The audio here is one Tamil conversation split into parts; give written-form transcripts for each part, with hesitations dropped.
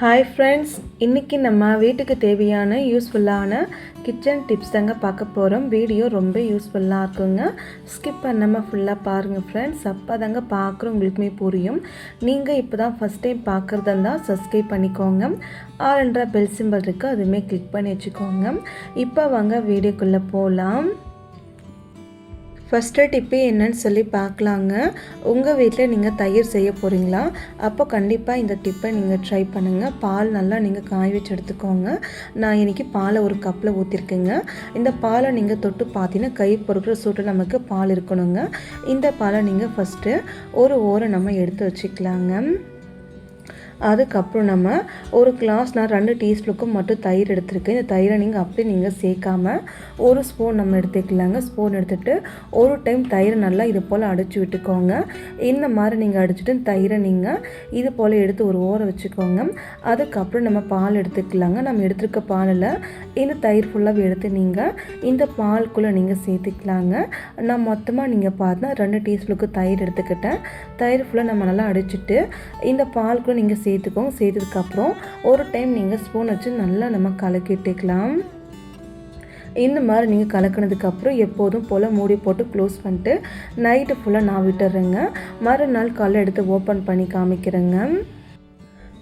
ஹாய் ஃப்ரெண்ட்ஸ், இன்றைக்கி நம்ம வீட்டுக்கு தேவையான யூஸ்ஃபுல்லான கிச்சன் டிப்ஸ் தாங்க பார்க்க போகிறோம். வீடியோ ரொம்ப யூஸ்ஃபுல்லாக இருக்குங்க. ஸ்கிப் பண்ணாமல் ஃபுல்லாக பாருங்கள் ஃப்ரெண்ட்ஸ். அப்போ தாங்க பார்க்குறோம் உங்களுக்குமே புரியும். நீங்கள் இப்போ தான் ஃபஸ்ட் டைம் பார்க்குறதா இருந்தால் சப்ஸ்கிரைப் பண்ணிக்கோங்க. ஆல்ன்ற பெல் சிம்பிள் இருக்குது, அதுவுமே கிளிக் பண்ணி வச்சுக்கோங்க. இப்போ வாங்க வீடியோக்குள்ளே போகலாம். ஃபஸ்ட்டு டிப்பு என்னன்னு சொல்லி பார்க்கலாங்க. உங்கள் வீட்டில் நீங்கள் தயிர் செய்ய போகிறீங்களா? அப்போ கண்டிப்பாக இந்த டிப்பை நீங்கள் ட்ரை பண்ணுங்கள். பால் நல்லா நீங்கள் காய வச்சு எடுத்துக்கோங்க. நான் இன்றைக்கி பாலை ஒரு கப்பில் ஊற்றிருக்கேங்க. இந்த பாலை நீங்கள் தொட்டு பார்த்தீங்கன்னா கை பொறுக்கிற சூட்டில் நமக்கு பால் இருக்கணுங்க. இந்த பாலை நீங்கள் ஃபஸ்ட்டு ஒரு ஓரம் நம்ம எடுத்து வச்சுக்கலாங்க. அதுக்கப்புறம் நம்ம ஒரு கிளாஸ் நான் 2 டீஸ்பூனுக்கும் மட்டும் தயிர் எடுத்துருக்கேன். இந்த தயிரை நீங்கள் அப்படியே நீங்கள் சேர்க்காமல் ஒரு ஸ்பூன் நம்ம எடுத்துக்கலாங்க. ஸ்பூன் எடுத்துகிட்டு ஒரு டைம் தயிரை நல்லா இது போல் அடித்து விட்டுக்கோங்க. இந்த மாதிரி நீங்கள் அடிச்சுட்டு தயிரை நீங்கள் இது போல் எடுத்து ஒரு ஓரம் வச்சுக்கோங்க. அதுக்கப்புறம் நம்ம பால் எடுத்துக்கலாங்க. நம்ம எடுத்துருக்க பாலில் இந்த தயிர் ஃபுல்லாக எடுத்து நீங்கள் இந்த பாலுக்குள்ளே நீங்கள் சேர்த்துக்கலாங்க. நான் மொத்தமாக நீங்கள் பார்த்தா 2 டீஸ்பூனுக்கு தயிர் எடுத்துக்கிட்டேன். தயிர் ஃபுல்லாக நம்ம நல்லா அடிச்சுட்டு இந்த பாலுக்குள்ளே நீங்கள் சேர்த்துக்கோங்க. சேர்த்ததுக்கப்புறம் ஒரு டைம் நீங்கள் ஸ்பூன் வச்சு நல்லா நம்ம கலக்கிட்டுக்கலாம். இந்த மாதிரி நீங்கள் கலக்கினதுக்கப்புறம் எப்போதும் போல் மூடி போட்டு க்ளோஸ் பண்ணிட்டு நைட்டு ஃபுல்லாக நான் விட்டுறேங்க. மறுநாள் காலையில் எடுத்து ஓப்பன் பண்ணி காமிக்கிறேங்க.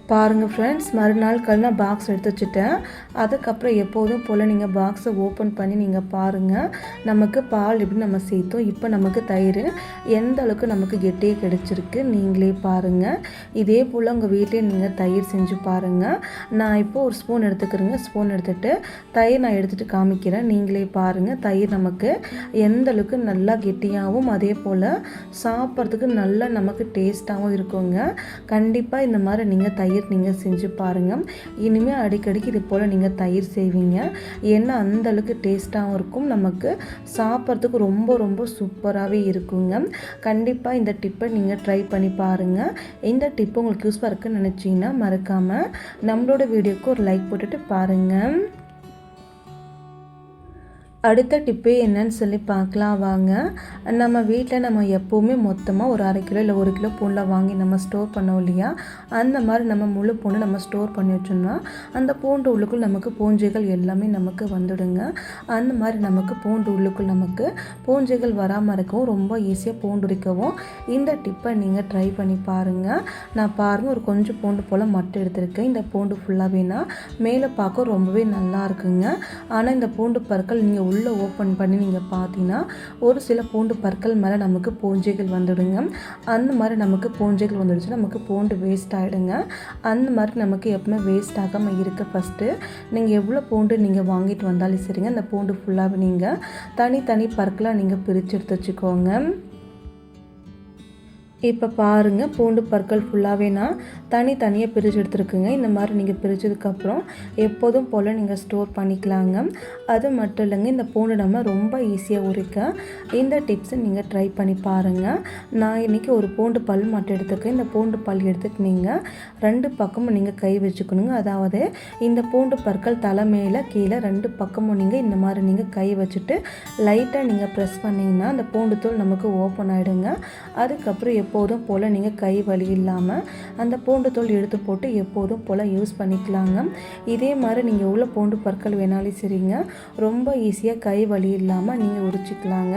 பாருங்கள் ஃப்ரெண்ட்ஸ், மறுநாள் நான் பாக்ஸ் எடுத்து வச்சுட்டேன். அதுக்கப்புறம் எப்போதும் போல் நீங்கள் பாக்ஸை ஓப்பன் பண்ணி நீங்கள் பாருங்கள். நமக்கு பால் எப்படி நம்ம சேர்த்தோம், இப்போ நமக்கு தயிர் எந்த அளவுக்கு நமக்கு கெட்டியே கிடச்சிருக்கு நீங்களே பாருங்கள். இதே போல் உங்கள் வீட்டிலே நீங்கள் தயிர் செஞ்சு பாருங்கள். நான் இப்போது ஒரு ஸ்பூன் எடுத்துக்கிறேங்க. ஸ்பூன் எடுத்துகிட்டு தயிர் நான் எடுத்துகிட்டு காமிக்கிறேன். நீங்களே பாருங்கள் தயிர் நமக்கு எந்த அளவுக்கு நல்லா கெட்டியாகவும் அதே போல் சாப்பிட்றதுக்கு நல்லா நமக்கு டேஸ்ட்டாகவும் இருக்குங்க. கண்டிப்பாக இந்த மாதிரி நீங்கள் தயிர் நீங்கள் செஞ்சு பாருங்கள். இனிமேல் அடிக்கடிக்கு இது போல் நீங்கள் தயிர் செய்வீங்க. ஏன்னா அந்தளவுக்கு டேஸ்ட்டாகவும் இருக்கும், நமக்கு சாப்பிட்றதுக்கு ரொம்ப ரொம்ப சூப்பராகவே இருக்குங்க. கண்டிப்பாக இந்த டிப்பை நீங்கள் ட்ரை பண்ணி பாருங்கள். இந்த டிப்பு உங்களுக்கு யூஸ்ஃபுல்லாக இருக்குன்னு நினச்சிங்கன்னா மறக்காமல் நம்மளோட வீடியோக்கு ஒரு லைக் போட்டுட்டு பாருங்கள். அடுத்த டிப்பு என்னன்னு சொல்லி பார்க்கலாம் வாங்க. நம்ம வீட்டில் நம்ம எப்போவுமே மொத்தமாக ஒரு 1/2 கிலோ இல்லை 1 கிலோ பூண்டை வாங்கி நம்ம ஸ்டோர் பண்ணோம் இல்லையா? அந்த மாதிரி நம்ம முழு பூண்டு நம்ம ஸ்டோர் பண்ணி வச்சோம்னா அந்த பூண்டு உள்ளுக்குள் நமக்கு பூஞ்சைகள் எல்லாமே நமக்கு வந்துடுங்க. அந்த மாதிரி நமக்கு பூண்டு உள்ளுக்குள் நமக்கு பூஞ்சைகள் வராமல் இருக்கவும் ரொம்ப ஈஸியாக பூண்டு உரிக்கவும் இந்த டிப்பை நீங்கள் ட்ரை பண்ணி பாருங்கள். நான் பாருங்கள் ஒரு கொஞ்சம் பூண்டு போல் மட்டும் எடுத்திருக்கேன். இந்த பூண்டு ஃபுல்லாகவேனா மேலே பார்க்க ரொம்பவே நல்லா இருக்குங்க. ஆனால் இந்த பூண்டு பற்கள் நீங்கள் உள்ளே ஓப்பன் பண்ணி நீங்கள் பார்த்தீங்கன்னா ஒரு சில பூண்டு பற்கள் மேலே நமக்கு பூஞ்சைகள் வந்துடுங்க. அந்த மாதிரி நமக்கு பூஞ்சைகள் வந்துடுச்சுன்னா நமக்கு பூண்டு வேஸ்ட் ஆகிடுங்க. அந்த மாதிரி நமக்கு எப்பவுமே வேஸ்ட் ஆகாமல் இருக்க ஃபஸ்ட்டு நீங்கள் எவ்வளோ பூண்டு நீங்கள் வாங்கிட்டு வந்தாலும் சரிங்க, அந்த பூண்டு ஃபுல்லாகவே நீங்கள் தனி பற்களாக நீங்கள் பிரித்து எடுத்து வச்சுக்கோங்க. இப்போ பாருங்கள் பூண்டு பற்கள் ஃபுல்லாகவே நான் தனியாக பிரித்து எடுத்துருக்குங்க. இந்த மாதிரி நீங்கள் பிரித்ததுக்கப்புறம் எப்போதும் போல் நீங்கள் ஸ்டோர் பண்ணிக்கலாங்க. அது மட்டும் இல்லைங்க, இந்த பூண்டு நம்ம ரொம்ப ஈஸியாக உரிக்க இந்த டிப்ஸை நீங்கள் ட்ரை பண்ணி பாருங்கள். நான் இன்றைக்கி ஒரு பூண்டு பல் மட்டும் எடுத்துக்கேன். இந்த பூண்டு பல் எடுத்துட்டு நீங்கள் 2 பக்கமும் நீங்கள் கை வச்சுக்கணுங்க. அதாவது இந்த பூண்டு பற்கள் தலை மேலே கீழே 2 பக்கமும் நீங்கள் இந்த மாதிரி நீங்கள் கை வச்சுட்டு லைட்டாக நீங்கள் ப்ரெஸ் பண்ணிங்கன்னா அந்த பூண்டு தூள் நமக்கு ஓப்பன் ஆகிடுங்க. அதுக்கப்புறம் எப்போதும் போல் நீங்கள் கை வலி இல்லாமல் அந்த பூண்டு தோல் எடுத்து போட்டு எப்போதும் போல் யூஸ் பண்ணிக்கலாங்க. இதே மாதிரி நீங்கள் உள்ள பூண்டு பற்கள் வேணாலும் சரிங்க, ரொம்ப ஈஸியாக கை வலி இல்லாமல் நீங்கள் உரிச்சிக்கலாங்க.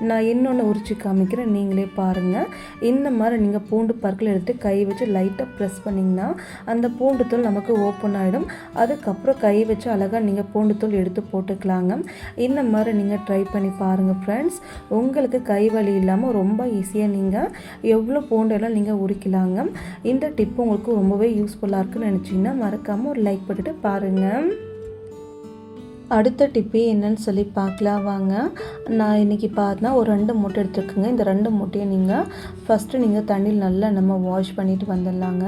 நான் இன்னொன்று உரிச்சு காமிக்கிறேன், நீங்களே பாருங்கள். இந்த மாதிரி நீங்கள் பூண்டு பற்கள் எடுத்து கை வச்சு லைட்டாக ப்ரெஸ் பண்ணிங்கன்னா அந்த பூண்டு தோல் நமக்கு ஓப்பன் ஆகிடும். அதுக்கப்புறம் கை வச்சு அழகாக நீங்கள் பூண்டு தோல் எடுத்து போட்டுக்கலாங்க. இந்த மாதிரி நீங்கள் ட்ரை பண்ணி பாருங்கள் ஃப்ரெண்ட்ஸ். உங்களுக்கு கை வலி இல்லாமல் ரொம்ப ஈஸியாக நீங்கள் எவ்வளோ பூண்டெல்லாம் நீங்கள் உரிக்கலாங்க. இந்த டிப்பு உங்களுக்கு ரொம்பவே யூஸ்ஃபுல்லாக இருக்குன்னு நினச்சிங்கன்னா மறக்காமல் ஒரு லைக் போட்டுட்டு பாருங்கள். அடுத்த டிப்பு என்னன்னு சொல்லி பார்க்கலாம் வாங்க. நான் இன்றைக்கி பார்த்தா ஒரு 2 முட்டை எடுத்துருக்குங்க. இந்த 2 முட்டையை நீங்கள் ஃபஸ்ட்டு நீங்கள் தண்ணியில் நல்லா நம்ம வாஷ் பண்ணிவிட்டு வந்துடலாங்க.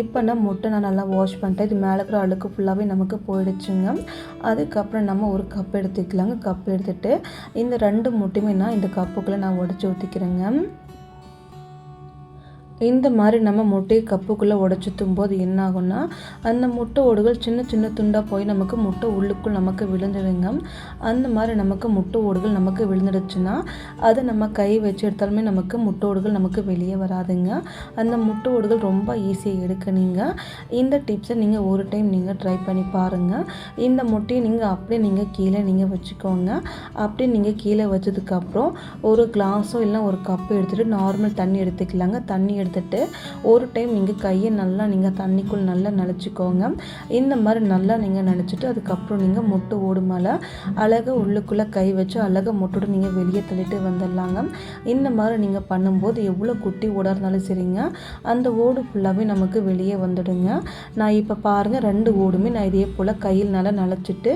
இப்போ நான் முட்டை நான் நல்லா வாஷ் பண்ணிட்டேன். இது மேலே இருக்கிற அழுக்கு ஃபுல்லாகவே நமக்கு போயிடுச்சுங்க. அதுக்கப்புறம் நம்ம ஒரு கப் எடுத்துக்கலாங்க. கப் எடுத்துகிட்டு இந்த 2 முட்டையுமே நான் இந்த கப்புக்குள்ளே நான் உடச்சி ஊற்றிக்கிறேங்க. இந்த மாதிரி நம்ம முட்டையை கப்புக்குள்ளே உடச்சுத்தும் போது என்ன ஆகும்னா அந்த முட்டை ஓடுகள் சின்ன சின்ன துண்டாக போய் நமக்கு முட்டை உள்ளுக்குள் நமக்கு விழுந்துடுங்க. அந்த மாதிரி நமக்கு முட்டை ஓடுகள் நமக்கு விழுந்துடுச்சுன்னா அதை நம்ம கை வச்சு எடுத்தாலுமே நமக்கு முட்டை ஓடுகள் நமக்கு வெளியே வராதுங்க. அந்த முட்டை ஓடுகள் ரொம்ப ஈஸியாக எடுக்க நீங்கள் இந்த டிப்ஸை நீங்கள் ஒரு டைம் நீங்கள் ட்ரை பண்ணி பாருங்கள். இந்த முட்டையை நீங்கள் அப்படியே நீங்கள் கீழே நீங்கள் வச்சுக்கோங்க. அப்படியே நீங்கள் கீழே வச்சதுக்கப்புறம் ஒரு கிளாஸோ இல்லை ஒரு கப்பு எடுத்துகிட்டு நார்மல் தண்ணி எடுத்துக்கலாங்க. தண்ணி எடுத்துகிட்டு ஒரு டைம் நீங்கள் கையை நல்லா நீங்கள் தண்ணிக்குள் நல்லா நனைச்சிக்கோங்க. இந்த மாதிரி நல்லா நீங்கள் நனைச்சிட்டு அதுக்கப்புறம் நீங்கள் முட்டை ஓடு மேலே அழகாக உள்ளுக்குள்ளே கை வச்சு அழகாக முட்டோட நீங்கள் வெளியே தள்ளிட்டு வந்துடலாங்க. இந்த மாதிரி நீங்கள் பண்ணும்போது எவ்வளோ குட்டி ஓடாக இருந்தாலும் சரிங்க அந்த ஓடு ஃபுல்லாகவே நமக்கு வெளியே வந்துடுங்க. நான் இப்போ பாருங்கள் 2 ஓடுமே நான் இதே போல் கையில் நல்லா நனைச்சிட்டு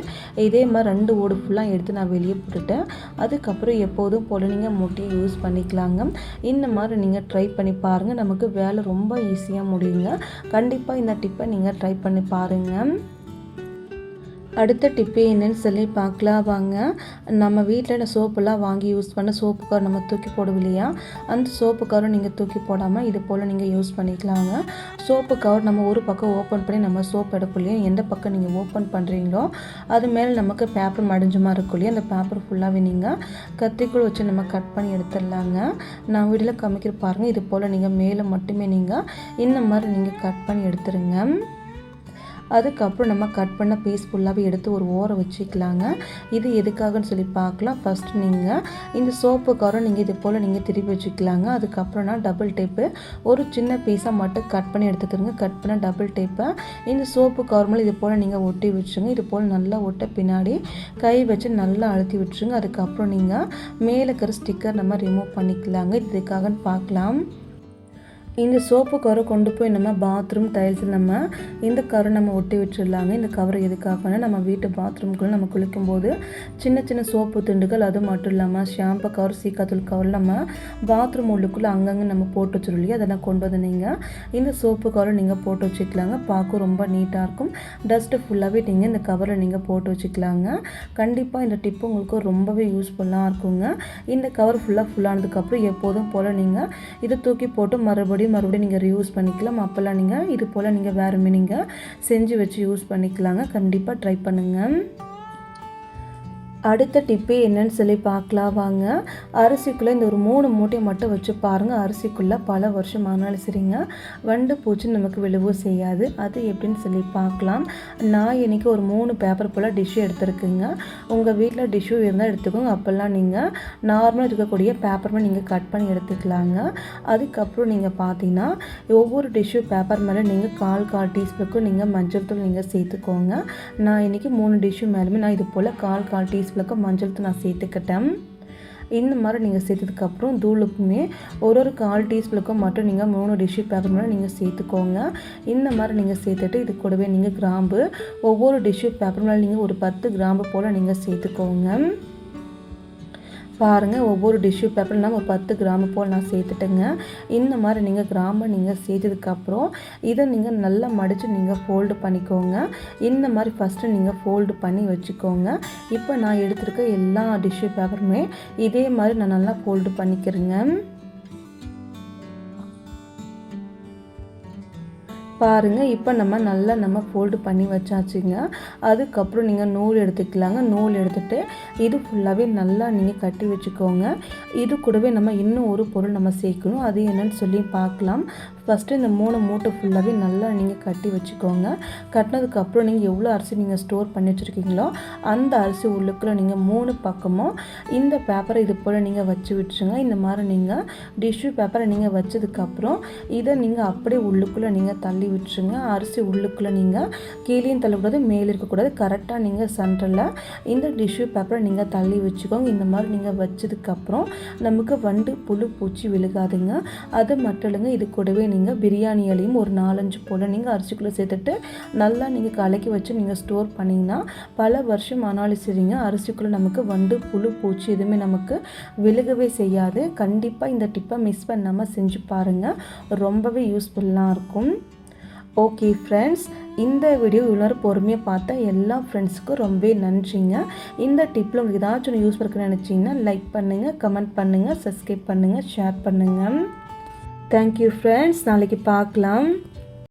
இதே மாதிரி 2 ஓடு ஃபுல்லாக எடுத்து நான் வெளியே போட்டுட்டேன். அதுக்கப்புறம் எப்போதும் போல் நீங்கள் முட்டையை யூஸ் பண்ணிக்கலாங்க. இந்த மாதிரி நீங்கள் ட்ரை பண்ணி பாருங்கள். நமக்கு வேலை ரொம்ப ஈஸியாக முடியுங்க. கண்டிப்பாக இந்த டிப்பை நீங்கள் ட்ரை பண்ணி பாருங்கள். அடுத்த டிப்பு என்னன்னு சொல்லி பார்க்கலாம் வாங்க. நம்ம வீட்டில் சோப்பெல்லாம் வாங்கி யூஸ் பண்ண சோப்பு கவர் நம்ம தூக்கி போடுவோம் இல்லையா, அந்த சோப்பு கவரை நீங்கள் தூக்கி போடாமல் இது போல் நீங்கள் யூஸ் பண்ணிக்கலாங்க. சோப்பு கவர் நம்ம ஒரு பக்கம் ஓப்பன் பண்ணி நம்ம சோப் எடுப்போம் இல்லையா, எந்த பக்கம் நீங்கள் ஓப்பன் பண்ணுறீங்களோ அது மேலே நமக்கு பேப்பர் மடிஞ்ச மாதிரி இருக்கும் இல்லையா, அந்த பேப்பர் ஃபுல்லாகவே நீங்கள் கத்திக்குள் வச்சு நம்ம கட் பண்ணி எடுத்துடலாங்க. நான் வீட்டில் காமிக்கிற பாருங்கள். இது போல் நீங்கள் மேலே மட்டுமே நீங்கள் இந்த மாதிரி நீங்கள் கட் பண்ணி எடுத்துருங்க. அதுக்கப்புறம் நம்ம கட் பண்ண பீஸ் ஃபுல்லாகவே எடுத்து ஒரு ஓரம் வச்சுக்கலாங்க. இது எதுக்காகன்னு சொல்லி பார்க்கலாம். ஃபஸ்ட்டு நீங்கள் இந்த சோப்பு கவரை நீங்கள் இது போல் நீங்கள் திருப்பி வச்சுக்கலாங்க. அதுக்கப்புறம் நான் டபுள் டேப்பு ஒரு சின்ன பீஸாக மட்டும் கட் பண்ணி எடுத்துக்கிறோங்க. கட் பண்ண டபுள் டேப்பை இந்த சோப்பு கவர் மேலே இது போல் நீங்கள் ஒட்டி வச்சுருங்க. இது போல் நல்லா ஒட்ட பின்னாடி கை வச்சு நல்லா அழுத்தி விட்டுருங்க. அதுக்கப்புறம் நீங்கள் மேலே இருக்கிற ஸ்டிக்கர் நம்ம ரிமூவ் பண்ணிக்கலாங்க. இதுக்காகன்னு பார்க்கலாம். இந்த சோப்பு கவரை கொண்டு போய் நம்ம பாத்ரூம் டைல்ஸில் நம்ம இந்த கவரை நம்ம ஒட்டி வச்சிடலாங்க. இந்த கவரை எதுக்காகனா நம்ம வீட்டு பாத்ரூம்குள்ளே நம்ம குளிக்கும்போது சின்ன சின்ன சோப்பு துண்டுகள் அது மட்டும் இல்லாமல் ஷாம்பு கவர் சீக்காத்தூள் கவர் நம்ம பாத்ரூம் உள்ளுக்குள்ளே அங்கங்கே நம்ம போட்டு வச்சிடும் இல்லையா, அதெல்லாம் கொண்டு வந்து நீங்கள் இந்த சோப்பு கவரை நீங்கள் போட்டு வச்சுக்கலாங்க. பார்க்க ரொம்ப நீட்டாக இருக்கும். டஸ்ட்டு ஃபுல்லாகவே நீங்கள் இந்த கவரை நீங்கள் போட்டு வச்சுக்கலாங்க. கண்டிப்பாக இந்த டிப்பு உங்களுக்கு ரொம்பவே யூஸ்ஃபுல்லாக இருக்குங்க. இந்த கவர் ஃபுல்லானதுக்கப்புறம் எப்போதும் போல் நீங்கள் இதை தூக்கி போட்டு மறுபடியும் நீங்கள் ரீயூஸ் பண்ணிக்கலாம். அப்போல்லாம் நீங்கள் இது போல் நீங்கள் வேறுமே நீங்கள் செஞ்சு வச்சு யூஸ் பண்ணிக்கலாங்க. கண்டிப்பாக ட்ரை பண்ணுங்கள். அடுத்த டிப்பு என்னன்னு சொல்லி பார்க்கலாம் வாங்க. அரிசிக்குள்ளே இந்த ஒரு 3 மூட்டையை மட்டும் வச்சு பாருங்கள். அரிசிக்குள்ளே பல வருஷம் ஆனாலும் சரிங்க வண்டு பூச்சி நமக்கு விழுவும் செய்யாது. அது எப்படின்னு சொல்லி பார்க்கலாம். நான் இன்றைக்கி ஒரு 3 பேப்பர் போல் டிஷ்ஷு எடுத்துருக்குங்க. உங்கள் வீட்டில் டிஷ்ஷு இருந்தால் எடுத்துக்கோங்க. அப்போல்லாம் நீங்கள் நார்மலாக இருக்கக்கூடிய பேப்பர் மேலே நீங்கள் கட் பண்ணி எடுத்துக்கலாங்க. அதுக்கப்புறம் நீங்கள் பார்த்தீங்கன்னா ஒவ்வொரு டிஷ்ஷு பேப்பர் மேலே நீங்கள் கால் டீஸ்பூனுக்கு நீங்கள் மஞ்சள் தூள் நீங்கள் சேர்த்துக்கோங்க. நான் இன்றைக்கி 3 டிஷ்ஷு மேலுமே நான் இது போல் கால் டீஸ்பூனுக்கு மஞ்சள் தூள் நான் சேர்த்துக்கிட்டேன். இந்த மாதிரி நீங்கள் சேர்த்ததுக்கப்புறம் தூளுக்குமே ஒரு கால் டீஸ்பூனுக்கும் மட்டும் நீங்கள் 3 டிஷ்ஷு பேப்பர் மேலே நீங்கள் சேர்த்துக்கோங்க. இந்த மாதிரி நீங்கள் சேர்த்துட்டு இது கூடவே நீங்கள் கிராம்பு ஒவ்வொரு டிஷ்ஷு பேப்பர் மேலே நீங்கள் ஒரு 10 கிராம்பு போல் நீங்கள் சேர்த்துக்கோங்க. பாருங்கள், ஒவ்வொரு டிஷ்ஷு பேப்பர் நம்ம ஒரு 10 கிராம் போல் நான் சேர்த்துட்டேங்க. இந்த மாதிரி நீங்கள் கிராம்பை நீங்கள் சேர்த்ததுக்கப்புறம் இதை நீங்கள் நல்லா மடித்து நீங்கள் ஃபோல்டு பண்ணிக்கோங்க. இந்த மாதிரி ஃபஸ்ட்டு நீங்கள் ஃபோல்டு பண்ணி வச்சுக்கோங்க. இப்போ நான் எடுத்துருக்க எல்லா டிஷ்ஷு பேப்பருமே இதே மாதிரி நான் நல்லா ஃபோல்டு பண்ணிக்கிறேங்க. பாருங்கள், இப்போ நம்ம ஃபோல்டு பண்ணி வச்சாச்சுங்க. அதுக்கப்புறம் நீங்கள் நூல் எடுத்துக்கலாங்க. நூல் எடுத்துகிட்டு இது ஃபுல்லாகவே நல்லா நீங்கள் கட்டி வச்சுக்கோங்க. இது கூடவே நம்ம இன்னும் ஒரு பொருள் நம்ம சேர்க்கணும். அது என்னன்னு சொல்லி பார்க்கலாம். ஃபஸ்ட்டு இந்த 3 மூட்டை ஃபுல்லாகவே நல்லா நீங்கள் கட்டி வச்சுக்கோங்க. கட்டினதுக்கப்புறம் நீங்கள் எவ்வளோ அரிசி நீங்கள் ஸ்டோர் பண்ணி வச்சுருக்கீங்களோ அந்த அரிசி உள்ளுக்குள்ளே நீங்கள் 3 பக்கமும் இந்த பேப்பரை இது போல் நீங்கள் வச்சு விட்டுருங்க. இந்த மாதிரி நீங்கள் டிஷ்யூ பேப்பரை நீங்கள் வச்சதுக்கப்புறம் இதை நீங்கள் அப்படியே உள்ளுக்குள்ளே நீங்கள் தள்ளி விட்டுருங்க. அரிசி உள்ளுக்குள்ளே நீங்கள் கீழேயும் தள்ளக்கூடாது, மேலே இருக்கக்கூடாது. கரெக்டாக நீங்கள் சென்டரில் இந்த டிஷ்யூ பேப்பரை நீங்கள் தள்ளி வச்சுக்கோங்க. இந்த மாதிரி நீங்கள் வச்சதுக்கப்புறம் நமக்கு வண்டு புழு பூச்சி விழுகாதுங்க. அது மட்டும் இல்லைங்க, இது கூடவே நீங்கள் பிரியாணி இலையும் ஒரு 4-5 போல் நீங்கள் அரிசிக்குள்ளே சேர்த்துட்டு நல்லா நீங்கள் கலக்கி வச்சு நீங்கள் ஸ்டோர் பண்ணிங்கன்னா பல வருஷம் ஆனாலும் சரிங்க அரிசிக்குள்ளே நமக்கு வண்டு புழு பூச்சி எதுவுமே நமக்கு விழுகவே செய்யாது. கண்டிப்பாக இந்த டிப்பை மிஸ் பண்ணாமல் செஞ்சு பாருங்கள், ரொம்பவே யூஸ்ஃபுல்லாக இருக்கும். ஓகே ஃப்ரெண்ட்ஸ், இந்த வீடியோ இவ்வளோ பொறுமையாக பார்த்தா எல்லா ஃப்ரெண்ட்ஸுக்கும் ரொம்பவே நன்றிங்க. இந்த டிப்பில் உங்களுக்கு ஏதாச்சும் யூஸ் இருக்குன்னு நினச்சிங்கன்னா லைக் பண்ணுங்கள், கமெண்ட் பண்ணுங்கள், சப்ஸ்கிரைப் பண்ணுங்கள், ஷேர் பண்ணுங்கள். தேங்க்யூ ஃப்ரெண்ட்ஸ், நாளைக்கு பார்க்கலாம்.